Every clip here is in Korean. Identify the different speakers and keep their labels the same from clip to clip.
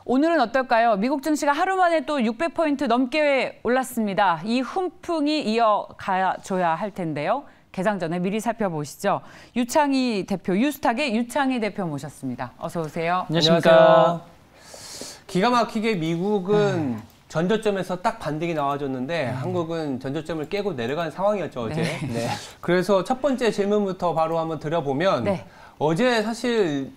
Speaker 1: 오늘은 어떨까요? 미국 증시가 하루 만에 또 600포인트 넘게 올랐습니다. 이 훈풍이 이어가줘야 할 텐데요. 개장 전에 미리 살펴보시죠. 유창희 대표, 유스탁의 유창희 대표 모셨습니다. 어서 오세요.
Speaker 2: 안녕하세요. 기가 막히게 미국은 전저점에서 딱 반등이 나와줬는데 한국은 전저점을 깨고 내려간 상황이었죠, 어제. 네. 그래서 첫 번째 질문부터 바로 한번 드려보면 어제 사실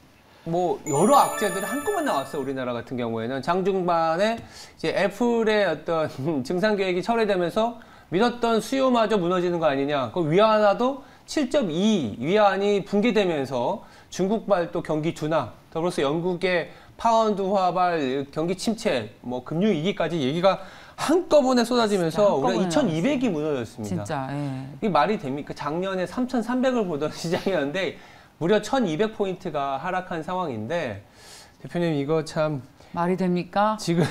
Speaker 2: 뭐 여러 악재들이 한꺼번에 나왔어요. 우리나라 같은 경우에는 장중반에 이제 애플의 어떤 증산 계획이 철회되면서 믿었던 수요마저 무너지는 거 아니냐. 그 위안화도 7.2 위안이 붕괴되면서 중국발 또 경기 둔화, 더불어서 영국의 파운드화발 경기 침체, 뭐 금융 위기까지 얘기가 한꺼번에 쏟아지면서 우리가 2,200이 무너졌습니다.
Speaker 1: 진짜.
Speaker 2: 이게 말이 됩니까? 작년에 3,300을 보던 시장이었는데 무려 1,200포인트가 하락한 상황인데 대표님 이거 참
Speaker 1: 말이 됩니까?
Speaker 2: 지금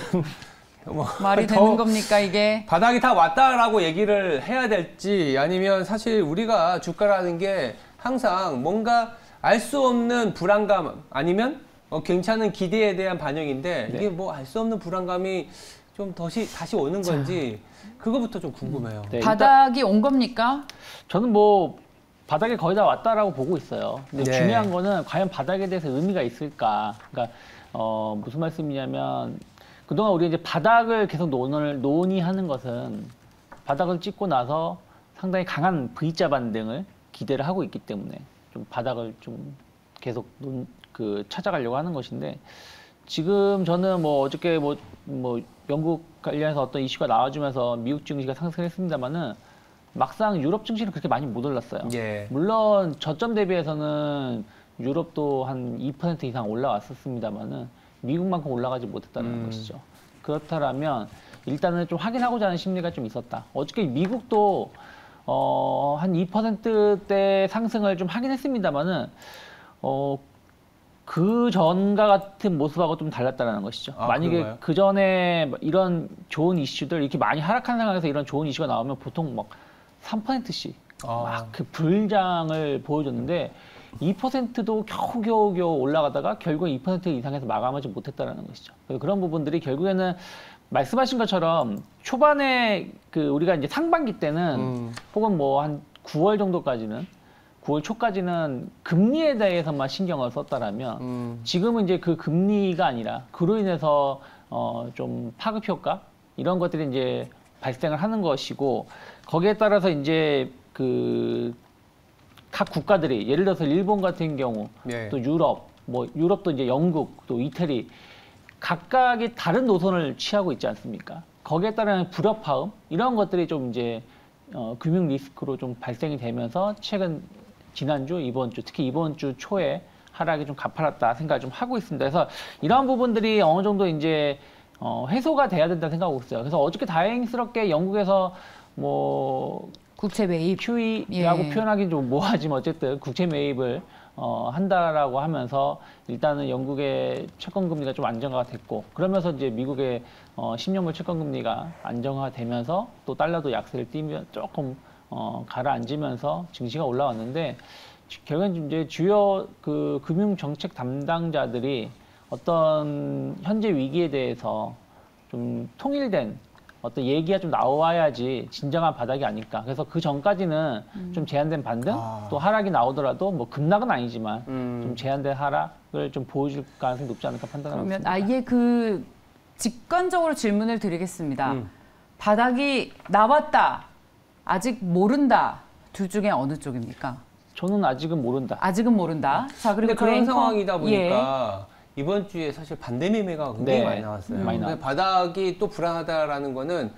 Speaker 2: 뭐
Speaker 1: 말이 되는 겁니까 이게?
Speaker 2: 바닥이 다 왔다라고 얘기를 해야 될지 아니면 사실 우리가 주가라는 게 항상 뭔가 알 수 없는 불안감 아니면 괜찮은 기대에 대한 반영인데 이게 뭐 알 수 없는 불안감이 좀 다시 오는 건지 그거부터 좀 궁금해요.
Speaker 1: 네, 바닥이 온 겁니까?
Speaker 3: 저는 뭐 바닥에 거의 다 왔다라고 보고 있어요. 근데 중요한 거는 과연 바닥에 대해서 의미가 있을까? 그러니까 무슨 말씀이냐면 그동안 우리 이제 바닥을 계속 논의하는 것은 바닥을 찍고 나서 상당히 강한 V자 반등을 기대를 하고 있기 때문에 좀 바닥을 좀 계속 찾아가려고 하는 것인데 지금 저는 뭐 어저께 뭐 영국 관련해서 어떤 이슈가 나와주면서 미국 증시가 상승했습니다만은 막상 유럽 증시는 그렇게 많이 못 올랐어요. 물론 저점 대비해서는 유럽도 한 2% 이상 올라왔었습니다만은 미국만큼 올라가지 못했다는 것이죠. 그렇다면 일단은 좀 확인하고자 하는 심리가 좀 있었다. 어저께 미국도 한 2%대 상승을 좀 하긴 했습니다만은 그 전과 같은 모습하고 좀 달랐다는 것이죠. 만약에 그 전에 이런 좋은 이슈들 이렇게 많이 하락한 상황에서 이런 좋은 이슈가 나오면 보통 막 3%씩 막 그 불장을 보여줬는데 2%도 겨우 올라가다가 결국 2% 이상에서 마감하지 못했다는 것이죠. 그래서 그런 부분들이 결국에는 말씀하신 것처럼 초반에 우리가 이제 상반기 때는 혹은 뭐 한 9월 정도까지는 9월 초까지는 금리에 대해서만 신경을 썼다라면 지금은 이제 그 금리가 아니라 그로 인해서 좀 파급 효과 이런 것들이 이제 발생을 하는 것이고 거기에 따라서 이제 각 국가들이 예를 들어서 일본 같은 경우 또 유럽, 뭐 유럽도 이제 영국 또 이태리 각각이 다른 노선을 취하고 있지 않습니까? 거기에 따른 불협화음 이런 것들이 좀 이제 금융 리스크로 좀 발생이 되면서 지난주, 이번 주, 특히 이번 주 초에 하락이 좀 가팔랐다 생각을 좀 하고 있습니다. 그래서 이러한 부분들이 어느 정도 이제 해소가 돼야 된다 생각하고 있어요. 그래서 어저께 다행스럽게 영국에서 뭐
Speaker 1: 국채 매입
Speaker 3: QE라고 표현하기 좀 뭐하지만 어쨌든 국채 매입을 한다라고 하면서 일단은 영국의 채권 금리가 좀 안정화가 됐고 그러면서 이제 미국의 10년물 채권 금리가 안정화되면서 또 달러도 약세를 띠면 조금 가라앉으면서 증시가 올라왔는데 결국엔 이제 주요 금융 정책 담당자들이 어떤 현재 위기에 대해서 좀 통일된 어떤 얘기가 좀 나와야지 진정한 바닥이 아닐까. 그래서 그 전까지는 좀 제한된 반등, 또 하락이 나오더라도 뭐 급락은 아니지만 좀 제한된 하락을 좀 보여줄 가능성이 높지 않을까 판단하고 있습니다.
Speaker 1: 그러면 아예 직관적으로 질문을 드리겠습니다. 바닥이 나왔다, 아직 모른다, 둘 중에 어느 쪽입니까?
Speaker 3: 저는 아직은 모른다.
Speaker 1: 아직은 모른다. 자, 그리고
Speaker 2: 그런 상황이다 보니까 이번 주에 사실 반대 매매가 굉장히 많이 나왔어요. 근데 바닥이 또 불안하다라는 거는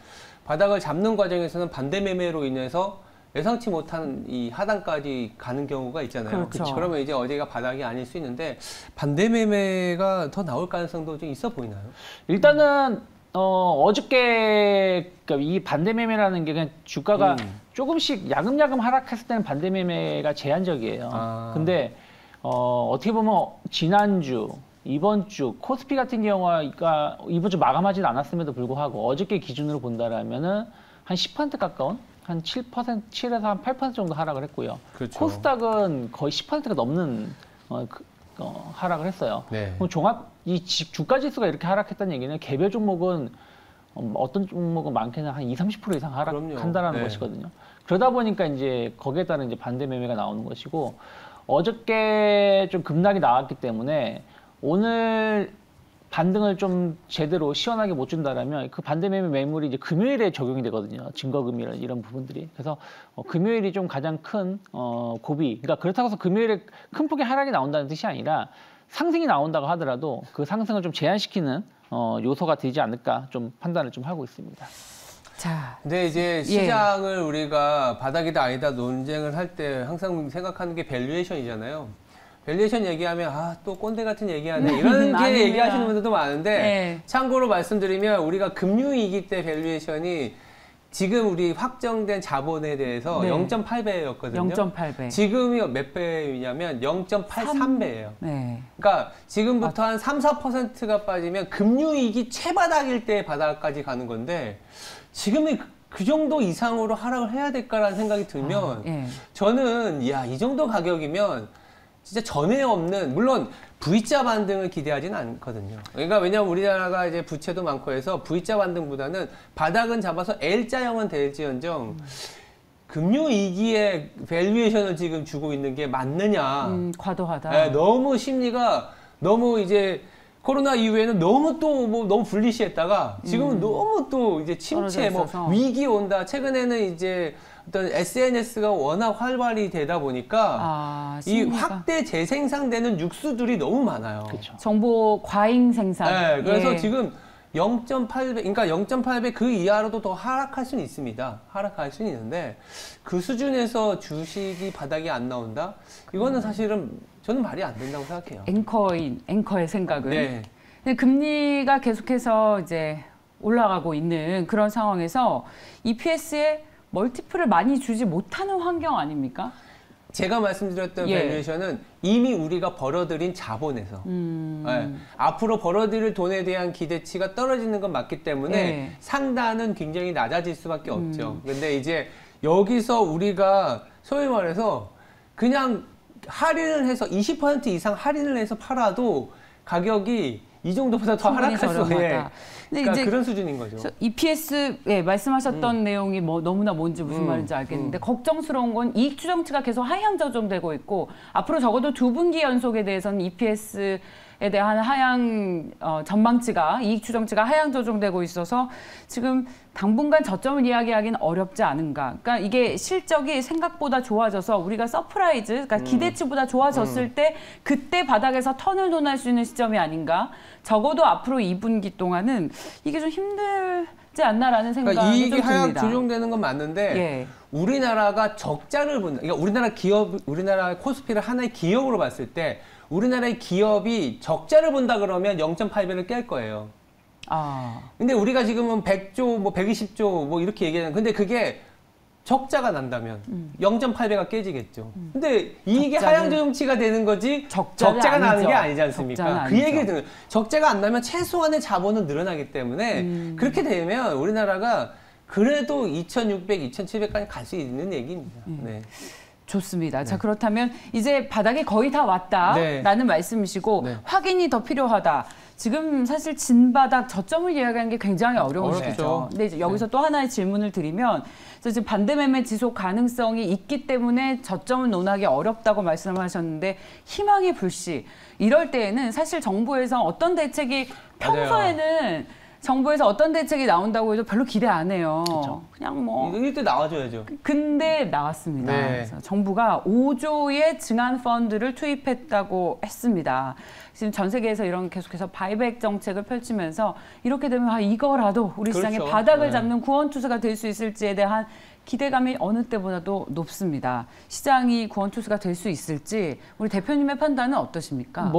Speaker 2: 바닥을 잡는 과정에서는 반대 매매로 인해서 예상치 못한 이 하단까지 가는 경우가 있잖아요.
Speaker 1: 그렇죠.
Speaker 2: 그러면 이제 어디가 바닥이 아닐 수 있는데 반대 매매가 더 나올 가능성도 좀 있어 보이나요?
Speaker 3: 일단은 어저께 이 반대 매매라는 게 그냥 주가가 조금씩 야금야금 하락했을 때는 반대 매매가 제한적이에요. 근데 어떻게 보면 지난주 이번 주 코스피 같은 경우가 이번 주 마감하지 않았음에도 불구하고 어저께 기준으로 본다라면은 한 10% 가까운 한 7%, 7에서 한 8% 정도 하락을 했고요.
Speaker 2: 그렇죠.
Speaker 3: 코스닥은 거의 10%가 넘는 하락을 했어요.
Speaker 2: 네.
Speaker 3: 그럼 이 주가 지수가 이렇게 하락했다는 얘기는 개별 종목은 어떤 종목은 많게는 한 20-30% 이상 하락한다라는 것이거든요. 그러다 보니까 이제 거기에 따른 이제 반대 매매가 나오는 것이고, 어저께 좀 급락이 나왔기 때문에 오늘 반등을 좀 제대로 시원하게 못 준다라면 그 반대 매매 매물이 이제 금요일에 적용이 되거든요. 증거금이나 이런 부분들이. 그래서 금요일이 좀 가장 큰 고비. 그러니까 그렇다고 해서 금요일에 큰 폭의 하락이 나온다는 뜻이 아니라 상승이 나온다고 하더라도 그 상승을 좀 제한시키는 요소가 되지 않을까 좀 판단을 좀 하고 있습니다.
Speaker 1: 자,
Speaker 2: 근데 이제 시장을 우리가 바닥이다 아니다 논쟁을 할 때 항상 생각하는 게 밸류에이션이잖아요. 밸류에이션 얘기하면 또 꼰대 같은 얘기하네 이렇게 얘기하시는 분들도 많은데 참고로 말씀드리면 우리가 금융위기 때 밸류에이션이 지금 우리 확정된 자본에 대해서 0.8배였거든요.
Speaker 1: 0.8배.
Speaker 2: 지금이 몇 배이냐면 0.83배예요.
Speaker 1: 네.
Speaker 2: 그러니까 지금부터 한 3-4%가 빠지면 금융위기 최바닥일 때 바닥까지 가는 건데 지금이 그 정도 이상으로 하락을 해야 될까라는 생각이 들면 저는 이 정도 가격이면 진짜 전에 없는, 물론 V자 반등을 기대하지는 않거든요. 그러니까 왜냐하면 우리나라가 이제 부채도 많고 해서 V자 반등보다는 바닥은 잡아서 L자형은 될지언정 금융위기에 밸류에이션을 지금 주고 있는 게 맞느냐.
Speaker 1: 과도하다.
Speaker 2: 네, 너무 심리가 너무 이제 코로나 이후에는 너무 또 너무 불리시했다가 지금은 너무 또 이제 침체, 위기 온다. 최근에는 이제 어떤 SNS가 워낙 활발히 되다 보니까 이 확대 재생산되는 육수들이 너무 많아요.
Speaker 3: 그렇죠.
Speaker 1: 정보 과잉 생산.
Speaker 2: 네, 그래서 지금 0.8배, 그러니까 0.8배 그 이하로도 더 하락할 수는 있습니다. 하락할 수는 있는데 그 수준에서 주식이 바닥이 안 나온다? 이거는 사실은 저는 말이 안 된다고 생각해요.
Speaker 1: 앵커의 생각은. 근데 금리가 계속해서 이제 올라가고 있는 그런 상황에서 EPS에 멀티플을 많이 주지 못하는 환경 아닙니까?
Speaker 2: 제가 말씀드렸던 밸류에이션은 이미 우리가 벌어들인 자본에서 앞으로 벌어들일 돈에 대한 기대치가 떨어지는 건 맞기 때문에 상단은 굉장히 낮아질 수밖에 없죠. 근데 이제 여기서 우리가 소위 말해서 그냥 할인을 해서 20% 이상 할인을 해서 팔아도 가격이 이 정도보다 더 하락할 수 있어요. 그러니까 이제 그런 수준인 거죠.
Speaker 1: EPS 말씀하셨던 내용이 너무나 뭔지 무슨 말인지 알겠는데 걱정스러운 건 이익 추정치가 계속 하향 조정되고 있고 앞으로 적어도 2분기 연속에 대해서는 EPS에 대한 하향 전망치가 이익 추정치가 하향 조정되고 있어서 지금 당분간 저점을 이야기하기는 어렵지 않은가. 그러니까 이게 실적이 생각보다 좋아져서 우리가 서프라이즈, 그러니까 기대치보다 좋아졌을 때 그때 바닥에서 턴을 논할 수 있는 시점이 아닌가. 적어도 앞으로 2분기 동안은 이게 좀 힘들지 않나라는 생각이 좀 듭니다.
Speaker 2: 이익이 하향 조정되는 건 맞는데 우리나라가 적자를 본다. 그러니까 우리나라 코스피를 하나의 기업으로 봤을 때 우리나라의 기업이 적자를 본다 그러면 0.8배를 깰 거예요. 근데 우리가 지금은 100조, 120조 이렇게 얘기하는 근데 그게 적자가 난다면 0.8배가 깨지겠죠. 근데 이익이 하향 조정치가 되는 거지 적자가 나는 게 아니지 않습니까? 그 얘기를 듣는 적자가 안 나면 최소한의 자본은 늘어나기 때문에 그렇게 되면 우리나라가 그래도 2,600, 2,700까지 갈 수 있는 얘기입니다.
Speaker 1: 좋습니다. 자, 그렇다면 이제 바닥이 거의 다 왔다라는 말씀이시고 확인이 더 필요하다. 지금 사실 진바닥 저점을 이야기하는 게 굉장히 어려운 시기죠. 근데 이제 여기서 또 하나의 질문을 드리면 지금 반대매매 지속 가능성이 있기 때문에 저점을 논하기 어렵다고 말씀하셨는데 희망의 불씨. 이럴 때에는 사실 정부에서 어떤 대책이 평소에는 정부에서 어떤 대책이 나온다고 해도 별로 기대 안 해요. 그냥
Speaker 2: 이때 나와줘야죠.
Speaker 1: 근데 나왔습니다. 그래서 정부가 5조의 증안 펀드를 투입했다고 했습니다. 지금 전 세계에서 이런 계속해서 바이백 정책을 펼치면서 이렇게 되면 이거라도 우리 시장의 바닥을 잡는 구원투수가 될 수 있을지에 대한 기대감이 어느 때보다도 높습니다. 시장이 구원투수가 될 수 있을지 우리 대표님의 판단은 어떠십니까?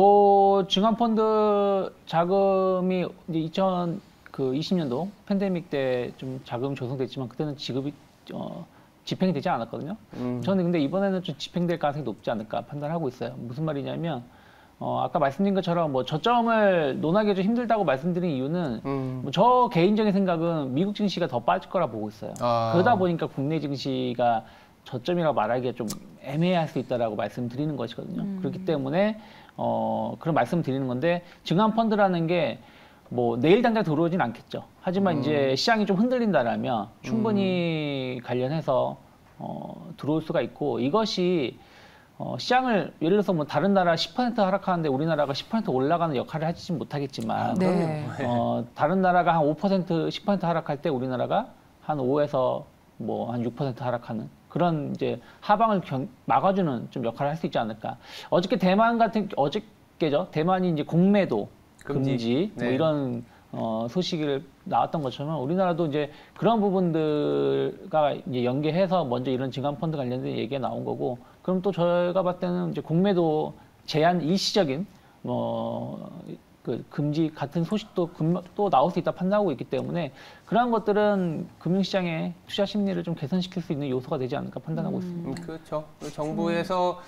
Speaker 3: 증안 펀드 자금이 이제 20년도 팬데믹 때 좀 자금 조성됐지만 그때는 지급이 집행이 되지 않았거든요. 저는 근데 이번에는 좀 집행될 가능성이 높지 않을까 판단하고 있어요. 무슨 말이냐면 아까 말씀드린 것처럼 저점을 논하기 좀 힘들다고 말씀드린 이유는 저 개인적인 생각은 미국 증시가 더 빠질 거라 보고 있어요. 그러다 보니까 국내 증시가 저점이라고 말하기가 좀 애매할 수 있다라고 말씀드리는 것이거든요. 그렇기 때문에 그런 말씀 드리는 건데 증환펀드라는 게 뭐 내일 당장 들어오진 않겠죠. 하지만 이제 시장이 좀 흔들린다라면 충분히 관련해서 들어올 수가 있고 이것이 시장을 예를 들어서 뭐 다른 나라 10% 하락하는데 우리나라가 10% 올라가는 역할을 하지 못하겠지만
Speaker 1: 네.
Speaker 3: 다른 나라가 한 5% 10% 하락할 때 우리나라가 한 5에서 뭐 한 6% 하락하는 그런 이제 하방을 막아주는 좀 역할을 할 수 있지 않을까. 어저께 어저께죠. 대만이 이제 공매도 금지
Speaker 2: 네.
Speaker 3: 뭐 이런 소식이 나왔던 것처럼 우리나라도 이제 그런 부분들과 이제 연계해서 먼저 이런 증환펀드 관련된 얘기가 나온 거고 그럼 또 저희가 봤을 때는 이제 공매도 제한 일시적인 그 금지 같은 소식도 또 나올 수 있다 판단하고 있기 때문에 그러한 것들은 금융시장의 투자 심리를 좀 개선시킬 수 있는 요소가 되지 않을까 판단하고 있습니다.
Speaker 2: 그렇죠. 정부에서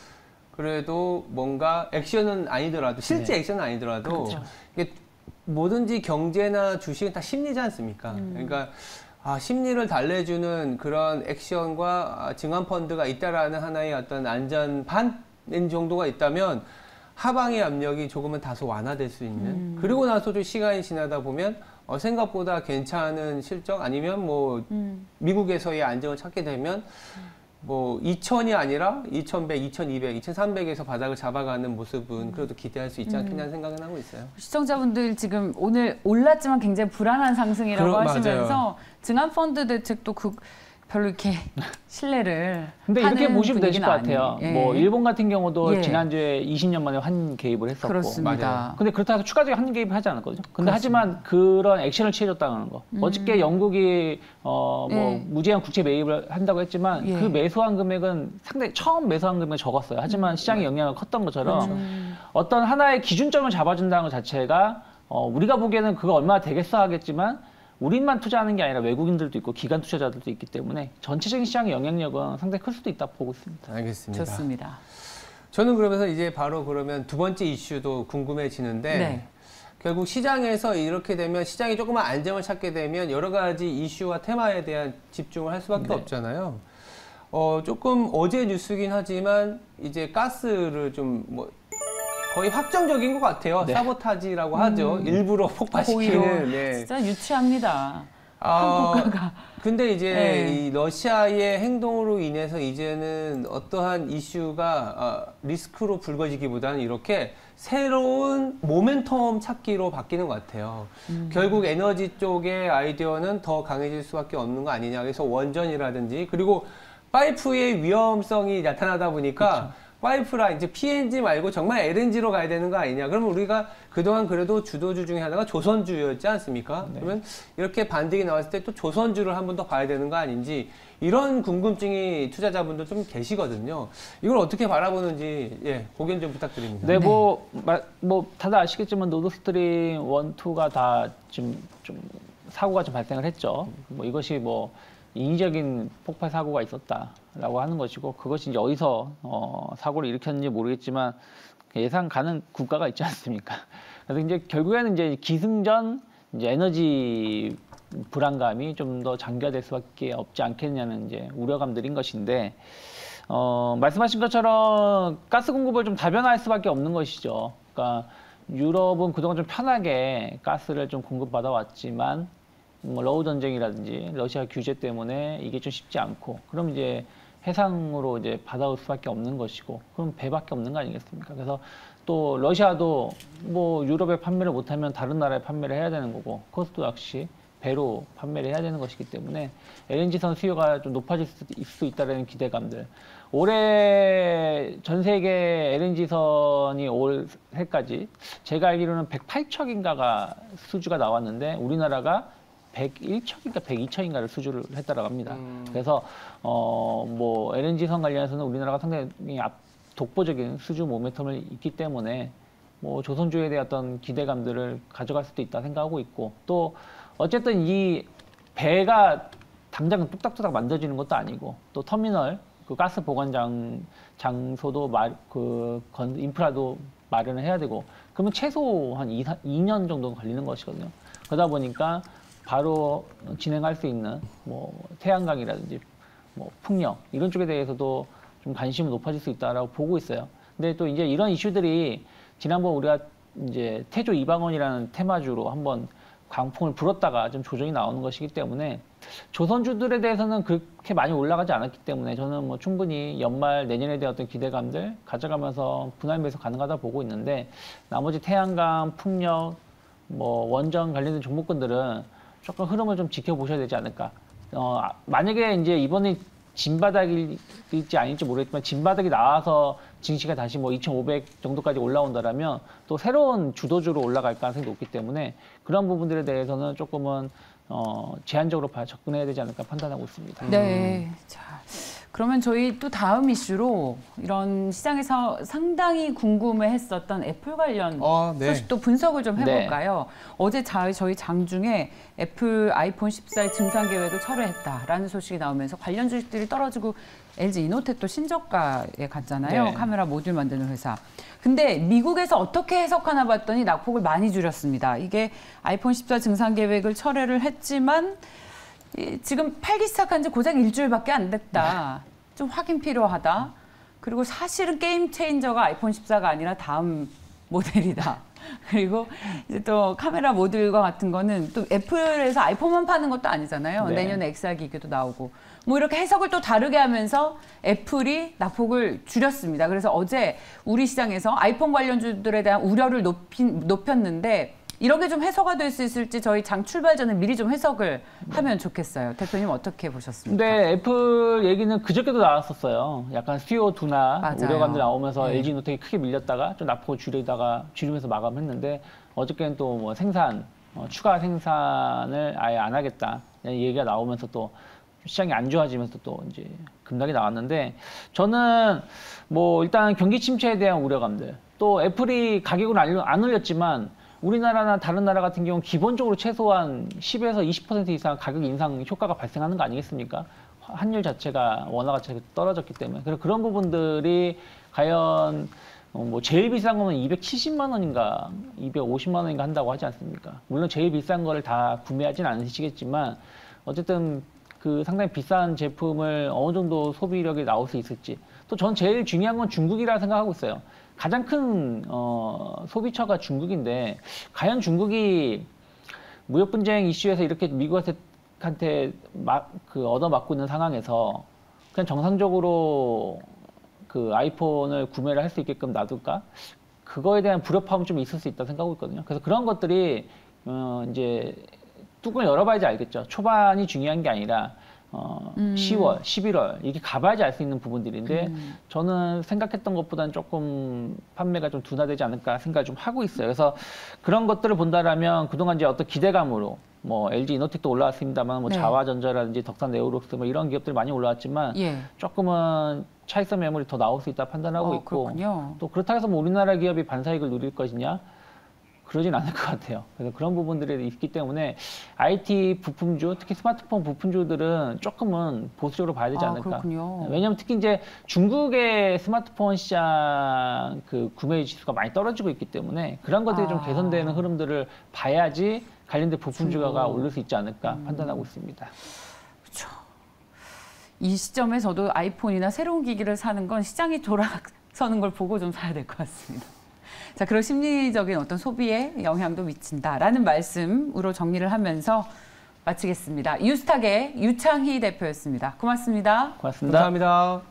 Speaker 2: 그래도 뭔가 액션은 아니더라도 실제 액션은 아니더라도
Speaker 1: 그렇죠.
Speaker 2: 이게 뭐든지 경제나 주식은 다 심리지 않습니까? 그러니까 심리를 달래주는 그런 액션과 증환펀드가 있다라는 하나의 어떤 안전판 정도가 있다면 하방의 압력이 조금은 다소 완화될 수 있는 그리고 나서 좀 시간이 지나다 보면 생각보다 괜찮은 실적 아니면 뭐 미국에서의 안정을 찾게 되면 뭐 2000이 아니라 2100, 2200, 2300에서 바닥을 잡아가는 모습은 그래도 기대할 수 있지 않겠냐는 생각은 하고 있어요.
Speaker 1: 시청자분들 지금 오늘 올랐지만 굉장히 불안한 상승이라고 하시면서
Speaker 2: 맞아요.
Speaker 1: 증환펀드 대책도 별로 이렇게 신뢰를
Speaker 3: 근데 이렇게
Speaker 1: 하는
Speaker 3: 보시면 되실 것
Speaker 1: 분위기는
Speaker 3: 같아요.
Speaker 1: 아니에요. 예.
Speaker 3: 뭐 일본 같은 경우도
Speaker 1: 예.
Speaker 3: 지난주에 20년 만에 환 개입을 했었고.
Speaker 1: 그렇습니다.
Speaker 2: 맞아요.
Speaker 3: 근데 그렇다고 해서 추가적인 환 개입을 하지 않았거든요. 근데 하지만 그런 액션을 취해줬다는 거. 어저께 영국이
Speaker 1: 예.
Speaker 3: 무제한 국채 매입을 한다고 했지만
Speaker 1: 예.
Speaker 3: 그 매수한 금액은 상당히 처음 매수한 금액이 적었어요. 하지만 시장의 영향을 컸던 것처럼 어떤 하나의 기준점을 잡아준다는 것 자체가 우리가 보기에는 그거 얼마나 되겠어 하겠지만 우리만 투자하는 게 아니라 외국인들도 있고 기관 투자자들도 있기 때문에 전체적인 시장의 영향력은 상당히 클 수도 있다 보고 있습니다.
Speaker 2: 알겠습니다.
Speaker 1: 좋습니다.
Speaker 2: 저는 그러면서 이제 바로 그러면 두 번째 이슈도 궁금해지는데
Speaker 1: 네.
Speaker 2: 결국 시장에서 이렇게 되면 시장이 조금만 안정을 찾게 되면 여러 가지 이슈와 테마에 대한 집중을 할 수밖에
Speaker 3: 네.
Speaker 2: 없잖아요. 조금 어제 뉴스긴 하지만 이제 가스를 좀 뭐 거의 확정적인 것 같아요.
Speaker 3: 네.
Speaker 2: 사보타지라고 하죠. 일부러 폭파시키는. 네.
Speaker 1: 진짜 유치합니다.
Speaker 2: 국가가. 근데 이제
Speaker 1: 네.
Speaker 2: 이 러시아의 행동으로 인해서 이제는 어떠한 이슈가 리스크로 불거지기보다는 이렇게 새로운 모멘텀 찾기로 바뀌는 것 같아요. 결국 에너지 쪽의 아이디어는 더 강해질 수밖에 없는 거 아니냐. 그래서 원전이라든지 그리고 파이프의 위험성이 나타나다 보니까 그렇죠. 파이프라 이제 PNG 말고 정말 LNG로 가야 되는 거 아니냐. 그러면 우리가 그동안 그래도 주도주 중에 하나가 조선주였지 않습니까?
Speaker 3: 네.
Speaker 2: 그러면 이렇게 반등이 나왔을 때 또 조선주를 한 번 더 봐야 되는 거 아닌지 이런 궁금증이 투자자분들 좀 계시거든요. 이걸 어떻게 바라보는지 예, 고견 좀 부탁드립니다.
Speaker 3: 네, 뭐 다들 아시겠지만 노드스트림 1, 2가 다 좀 사고가 좀 발생을 했죠. 뭐 이것이 뭐 인위적인 폭발 사고가 있었다라고 하는 것이고 그것이 이제 어디서 사고를 일으켰는지 모르겠지만 예상 가는 국가가 있지 않습니까? 그래서 이제 결국에는 이제 기승전 이제 에너지 불안감이 좀 더 장기화될 수밖에 없지 않겠냐는 이제 우려감들인 것인데 말씀하신 것처럼 가스 공급을 좀 다변화할 수밖에 없는 것이죠. 그러니까 유럽은 그동안 좀 편하게 가스를 좀 공급받아 왔지만 뭐 러우 전쟁이라든지 러시아 규제 때문에 이게 좀 쉽지 않고 그럼 이제 해상으로 이제 받아올 수밖에 없는 것이고 그럼 배밖에 없는 거 아니겠습니까? 그래서 또 러시아도 뭐 유럽에 판매를 못하면 다른 나라에 판매를 해야 되는 거고 그것도 역시 배로 판매를 해야 되는 것이기 때문에 LNG선 수요가 좀 높아질 수 있다는 기대감들. 올해 전 세계 LNG선이 올해까지 제가 알기로는 108척인가가 수주가 나왔는데 우리나라가 101척인가 102척인가를 수주를 했다고 합니다. 그래서 뭐 LNG선 관련해서는 우리나라가 상당히 독보적인 수주 모멘텀을 있기 때문에 뭐 조선주에 대한 어떤 기대감들을 가져갈 수도 있다 생각하고 있고 또 어쨌든 이 배가 당장 뚝딱뚝딱 만들어지는 것도 아니고 또 터미널 그 가스 보관 장소도 인프라도 마련을 해야 되고 그러면 최소 한 2년 정도 걸리는 것이거든요. 그러다 보니까 바로 진행할 수 있는 뭐 태양광이라든지 뭐 풍력 이런 쪽에 대해서도 좀 관심이 높아질 수 있다라고 보고 있어요. 근데 또 이제 이런 이슈들이 지난번 우리가 이제 태조 이방원이라는 테마주로 한번 강풍을 불었다가 좀 조정이 나오는 것이기 때문에 조선주들에 대해서는 그렇게 많이 올라가지 않았기 때문에 저는 뭐 충분히 연말 내년에 대한 어떤 기대감들 가져가면서 분할 매수 가능하다 보고 있는데 나머지 태양광, 풍력, 뭐 원전 관련된 종목군들은 조금 흐름을 좀 지켜보셔야 되지 않을까. 만약에 이제 이번에 진바닥일지 아닐지 모르겠지만 진바닥이 나와서 증시가 다시 뭐 2,500 정도까지 올라온다라면 또 새로운 주도주로 올라갈 가능성이 높기 때문에 그런 부분들에 대해서는 조금은 제한적으로 접근해야 되지 않을까 판단하고 있습니다.
Speaker 1: 네. 자, 그러면 저희 또 다음 이슈로 이런 시장에서 상당히 궁금해했었던 애플 관련 소식도 분석을 좀 해볼까요? 네. 어제 저희 장중에 애플 아이폰 14의 증상 계획을 철회했다라는 소식이 나오면서 관련 주식들이 떨어지고 LG 이노텍도 신저가에 갔잖아요. 네. 카메라 모듈 만드는 회사. 근데 미국에서 어떻게 해석하나 봤더니 낙폭을 많이 줄였습니다. 이게 아이폰 14 증상 계획을 철회를 했지만 지금 팔기 시작한 지 고작 일주일밖에 안 됐다. 좀 확인 필요하다. 그리고 사실은 게임 체인저가 아이폰 14가 아니라 다음 모델이다. 그리고 이제 또 카메라 모듈과 같은 거는 또 애플에서 아이폰만 파는 것도 아니잖아요. 네. 내년에 XR 기기도 나오고. 뭐 이렇게 해석을 또 다르게 하면서 애플이 낙폭을 줄였습니다. 그래서 어제 우리 시장에서 아이폰 관련주들에 대한 우려를 높였는데 이렇게 좀 해소가 될 수 있을지 저희 장 출발 전에 미리 좀 해석을 하면 좋겠어요. 대표님 어떻게 보셨습니까?
Speaker 3: 네, 애플 얘기는 그저께도 나왔었어요. 약간 수요 둔화 우려감들 나오면서 네. LG 이노텍이 크게 밀렸다가 좀 낙폭을 줄이면서 마감했는데 어저께는 또 뭐 추가 생산을 아예 안 하겠다 얘기가 나오면서 또 시장이 안 좋아지면서 또 이제 급락이 나왔는데 저는 뭐 일단 경기 침체에 대한 우려감들 또 애플이 가격을 안 올렸지만 우리나라나 다른 나라 같은 경우는 기본적으로 최소한 10에서 20% 이상 가격 인상 효과가 발생하는 거 아니겠습니까? 환율 자체가 원화가 떨어졌기 때문에. 그래서 그런 부분들이 과연 뭐 제일 비싼 거는 270만 원인가 250만 원인가 한다고 하지 않습니까? 물론 제일 비싼 거를 다 구매하진 않으시겠지만 어쨌든 그 상당히 비싼 제품을 어느 정도 소비력이 나올 수 있을지. 또 전 제일 중요한 건 중국이라 생각하고 있어요. 가장 큰 소비처가 중국인데 과연 중국이 무역 분쟁 이슈에서 이렇게 미국한테 얻어맞고 있는 상황에서 그냥 정상적으로 그 아이폰을 구매를 할 수 있게끔 놔둘까? 그거에 대한 불협화음 좀 있을 수 있다고 생각하고 있거든요. 그래서 그런 것들이 이제 뚜껑을 열어봐야지 알겠죠. 초반이 중요한 게 아니라 10월, 11월 이렇게 가봐야지 알 수 있는 부분들인데 저는 생각했던 것보다는 조금 판매가 좀 둔화되지 않을까 생각을 좀 하고 있어요. 그래서 그런 것들을 본다라면 그동안 이제 어떤 기대감으로 뭐 LG 이노텍도 올라왔습니다만 뭐 네. 자화전자라든지 덕산 네오룩스 뭐 이런 기업들이 많이 올라왔지만 조금은 차익선 매물이 더 나올 수 있다 판단하고 있고
Speaker 1: 그렇군요.
Speaker 3: 또 그렇다고 해서 뭐 우리나라 기업이 반사이익을 누릴 것이냐? 그러진 않을 것 같아요. 그래서 그런 부분들이 있기 때문에 IT 부품주, 특히 스마트폰 부품주들은 조금은 보수적으로 봐야 되지 않을까.
Speaker 1: 그렇군요.
Speaker 3: 왜냐하면 특히 이제 중국의 스마트폰 시장 그 구매 지수가 많이 떨어지고 있기 때문에 그런 것들이 좀 개선되는 흐름들을 봐야지 관련된 부품주가가 오를 수 있지 않을까 판단하고 있습니다.
Speaker 1: 그렇죠. 이 시점에 저도 아이폰이나 새로운 기기를 사는 건 시장이 돌아서는 걸 보고 좀 사야 될 것 같습니다. 자, 그런 심리적인 어떤 소비에 영향도 미친다라는 말씀으로 정리를 하면서 마치겠습니다. 유스탁의 유창희 대표였습니다. 고맙습니다.
Speaker 3: 고맙습니다.
Speaker 2: 감사합니다.